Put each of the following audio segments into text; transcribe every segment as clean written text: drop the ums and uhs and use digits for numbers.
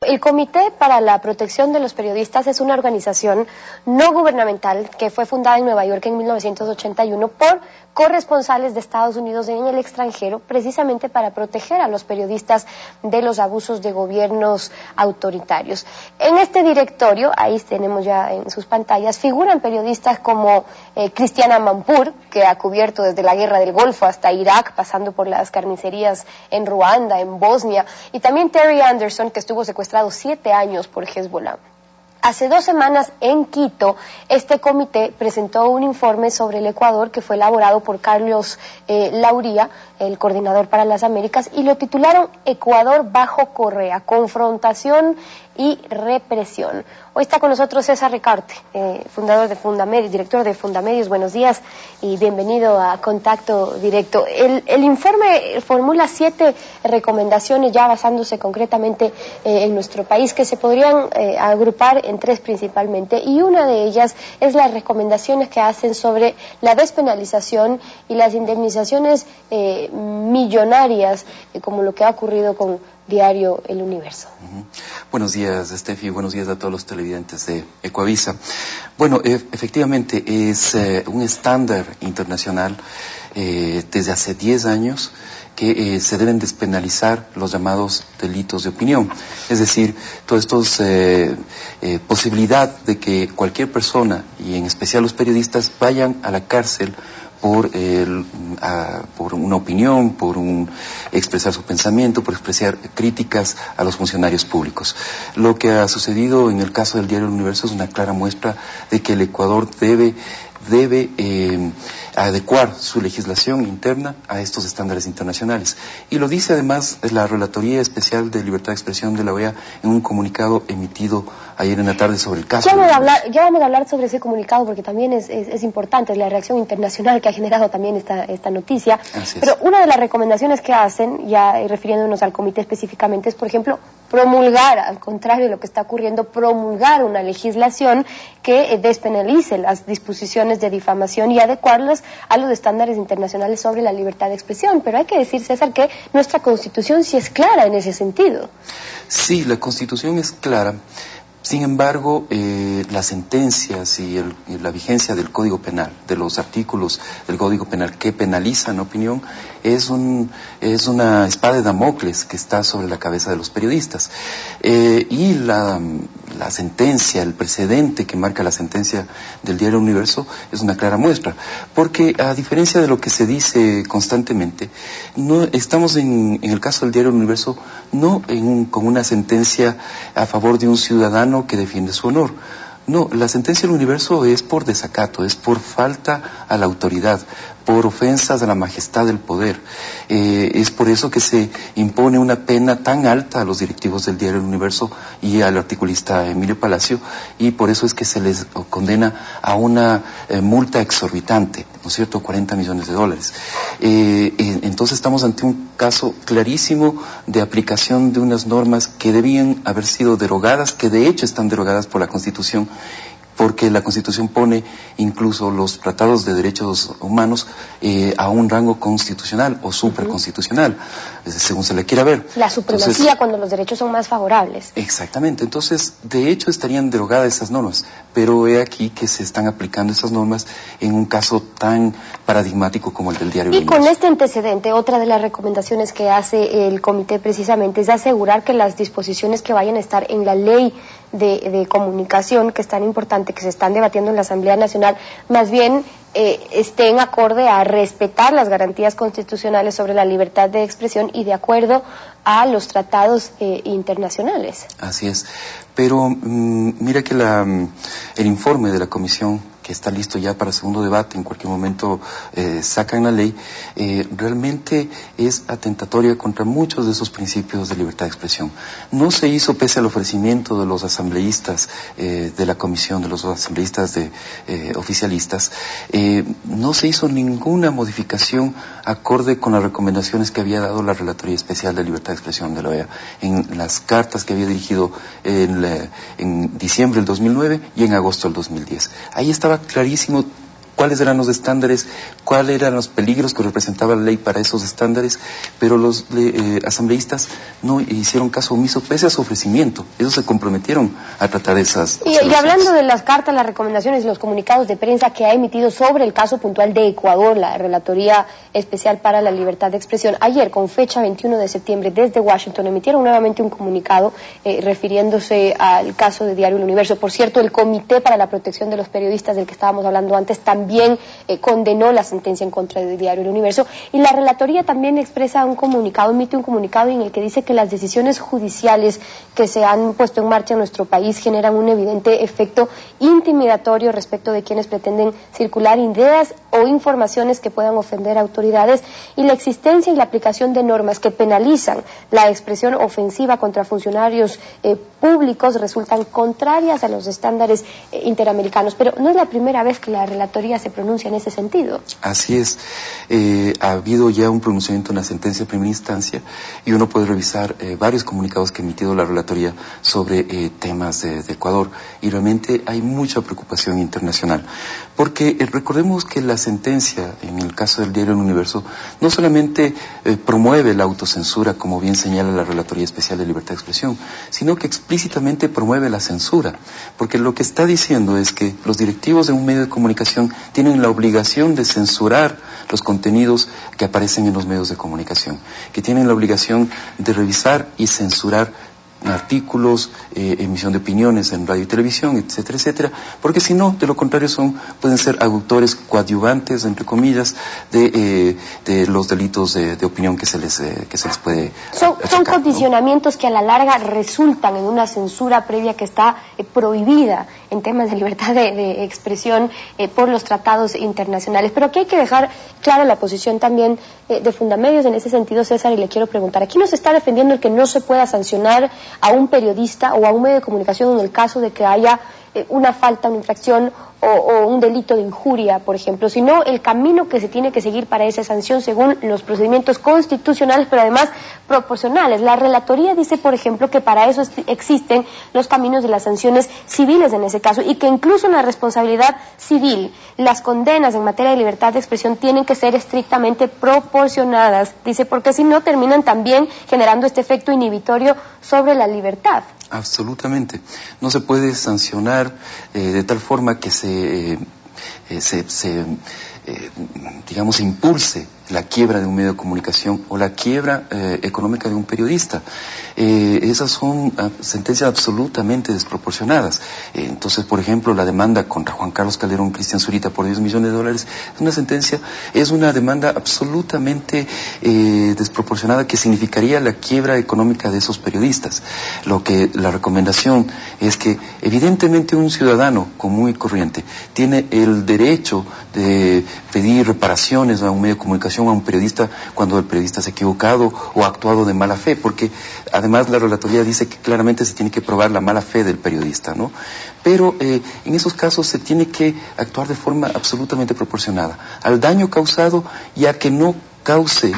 El Comité para la Protección de los Periodistas es una organización no gubernamental que fue fundada en Nueva York en 1981 por corresponsales de Estados Unidos en el extranjero, precisamente para proteger a los periodistas de los abusos de gobiernos autoritarios. En este directorio, ahí tenemos ya en sus pantallas, figuran periodistas como Cristiana Amanpour, que ha cubierto desde la Guerra del Golfo hasta Irak, pasando por las carnicerías en Ruanda, en Bosnia, y también Terry Anderson, que estuvo secuestrado 7 años por Hezbollah. Hace 2 semanas en Quito, este comité presentó un informe sobre el Ecuador que fue elaborado por Carlos Lauría, el coordinador para las Américas, y lo titularon Ecuador bajo Correa, confrontación y represión. Hoy está con nosotros César Ricarte, fundador de Fundamedios, director de Fundamedios. Buenos días y bienvenido a Contacto Directo. El informe formula 7 recomendaciones, ya basándose concretamente en nuestro país, que se podrían agrupar en 3 principalmente, y una de ellas es las recomendaciones que hacen sobre la despenalización y las indemnizaciones millonarias, como lo que ha ocurrido con Diario El Universo. Buenos días, Steffi, buenos días a todos los televidentes de Ecuavisa. Bueno, efectivamente es un estándar internacional desde hace 10 años que se deben despenalizar los llamados delitos de opinión. Es decir, toda esta posibilidad de que cualquier persona, y en especial los periodistas, vayan a la cárcel por una opinión, por expresar su pensamiento, por expresar críticas a los funcionarios públicos. Lo que ha sucedido en el caso del Diario El Universo es una clara muestra de que el Ecuador debe adecuar su legislación interna a estos estándares internacionales. Y lo dice además la Relatoría Especial de Libertad de Expresión de la OEA en un comunicado emitido ayer en la tarde sobre el caso. Ya vamos a hablar sobre ese comunicado, porque también es importante, es la reacción internacional que ha generado también esta noticia. Pero una de las recomendaciones que hacen, ya refiriéndonos al comité específicamente, es, por ejemplo, promulgar, al contrario de lo que está ocurriendo, promulgar una legislación que despenalice las disposiciones de difamación y adecuarlas a los estándares internacionales sobre la libertad de expresión. Pero hay que decir, César, que nuestra Constitución sí es clara en ese sentido. Sí, la Constitución es clara. Sin embargo, las sentencias y la vigencia del Código Penal, de los artículos del Código Penal que penalizan opinión, es una espada de Damocles que está sobre la cabeza de los periodistas. Y la sentencia, el precedente que marca la sentencia del Diario Universo es una clara muestra, porque a diferencia de lo que se dice constantemente, no estamos en el caso del Diario Universo no con una sentencia a favor de un ciudadano que defiende su honor. No, la sentencia del Universo es por desacato, es por falta a la autoridad, por ofensas a la majestad del poder. Es por eso que se impone una pena tan alta a los directivos del Diario El Universo y al articulista Emilio Palacio, y por eso es que se les condena a una multa exorbitante, ¿no es cierto?, $40 millones. Entonces estamos ante un caso clarísimo de aplicación de unas normas que debían haber sido derogadas, que de hecho están derogadas por la Constitución, porque la Constitución pone incluso los tratados de derechos humanos a un rango constitucional o supraconstitucional, según se le quiera ver. La supremacía cuando los derechos son más favorables. Exactamente, entonces de hecho estarían derogadas esas normas, pero he aquí que se están aplicando esas normas en un caso tan paradigmático como el del Diario Y Universo. con este antecedente, otra de las recomendaciones que hace el comité precisamente es asegurar que las disposiciones que vayan a estar en la ley de comunicación, que es tan importante, que se están debatiendo en la Asamblea Nacional, más bien estén acorde a respetar las garantías constitucionales sobre la libertad de expresión y de acuerdo a los tratados internacionales. Así es, pero mira que el informe de la Comisión, que está listo ya para segundo debate, en cualquier momento sacan la ley, realmente es atentatoria contra muchos de esos principios de libertad de expresión. No se hizo, pese al ofrecimiento de los asambleístas de la Comisión, de los asambleístas oficialistas, no se hizo ninguna modificación acorde con las recomendaciones que había dado la Relatoría Especial de Libertad de Expresión de la OEA en las cartas que había dirigido en diciembre del 2009 y en agosto del 2010. Ahí estaba clarísimo cuáles eran los estándares, cuáles eran los peligros que representaba la ley para esos estándares, pero los asambleístas no hicieron caso omiso pese a su ofrecimiento. Ellos se comprometieron a tratar esas y hablando de las cartas, las recomendaciones y los comunicados de prensa que ha emitido sobre el caso puntual de Ecuador, la Relatoría Especial para la Libertad de Expresión, ayer con fecha 21 de septiembre desde Washington emitieron nuevamente un comunicado refiriéndose al caso de Diario El Universo. Por cierto, el Comité para la Protección de los Periodistas del que estábamos hablando antes también condenó la sentencia en contra de Diario El Universo, y la Relatoría también expresa un comunicado, emite un comunicado en el que dice que las decisiones judiciales que se han puesto en marcha en nuestro país generan un evidente efecto intimidatorio respecto de quienes pretenden circular ideas o informaciones que puedan ofender a autoridades, y la existencia y la aplicación de normas que penalizan la expresión ofensiva contra funcionarios públicos resultan contrarias a los estándares interamericanos. Pero no es la primera vez que la Relatoría se pronuncia en ese sentido. Así es, ha habido ya un pronunciamiento en la sentencia de primera instancia y uno puede revisar varios comunicados que ha emitido la Relatoría sobre temas de Ecuador, y realmente hay mucha preocupación internacional, porque recordemos que la sentencia en el caso del Diario El Universo no solamente promueve la autocensura, como bien señala la Relatoría Especial de Libertad de Expresión, sino que explícitamente promueve la censura, porque lo que está diciendo es que los directivos de un medio de comunicación tienen la obligación de censurar los contenidos que aparecen en los medios de comunicación, que tienen la obligación de revisar y censurar artículos, emisión de opiniones en radio y televisión, etcétera, etcétera, porque si no, de lo contrario pueden ser autores coadyuvantes, entre comillas, de los delitos de opinión que se les puede son condicionamientos, ¿no?, que a la larga resultan en una censura previa que está prohibida en temas de libertad de expresión por los tratados internacionales. Pero aquí hay que dejar clara la posición también de Fundamedios en ese sentido, César, y le quiero preguntar, aquí no se está defendiendo el que no se pueda sancionar a un periodista o a un medio de comunicación en el caso de que haya una falta, una infracción o un delito de injuria, por ejemplo, sino el camino que se tiene que seguir para esa sanción según los procedimientos constitucionales, pero además proporcionales. La Relatoría dice, por ejemplo, que para eso existen los caminos de las sanciones civiles en ese caso, y que incluso en la responsabilidad civil las condenas en materia de libertad de expresión tienen que ser estrictamente proporcionadas, dice, porque si no terminan también generando este efecto inhibitorio sobre la libertad. Absolutamente. No se puede sancionar de tal forma que digamos, impulse la quiebra de un medio de comunicación o la quiebra económica de un periodista. Esas son sentencias absolutamente desproporcionadas. Entonces, por ejemplo, la demanda contra Juan Carlos Calderón, Cristian Zurita por $10 millones es una demanda absolutamente desproporcionada que significaría la quiebra económica de esos periodistas. La recomendación es que evidentemente un ciudadano común y corriente tiene el derecho de pedir reparaciones a un medio de comunicación, a un periodista, cuando el periodista se ha equivocado o ha actuado de mala fe, porque además la Relatoría dice que claramente se tiene que probar la mala fe del periodista, ¿no? Pero en esos casos se tiene que actuar de forma absolutamente proporcionada al daño causado, ya que no cause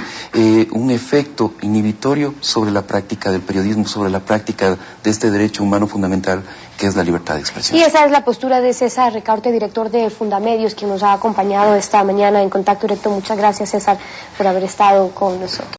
un efecto inhibitorio sobre la práctica del periodismo, sobre la práctica de este derecho humano fundamental que es la libertad de expresión. Y esa es la postura de César Ricaurte, director de Fundamedios, quien nos ha acompañado esta mañana en Contacto Directo. Muchas gracias, César, por haber estado con nosotros.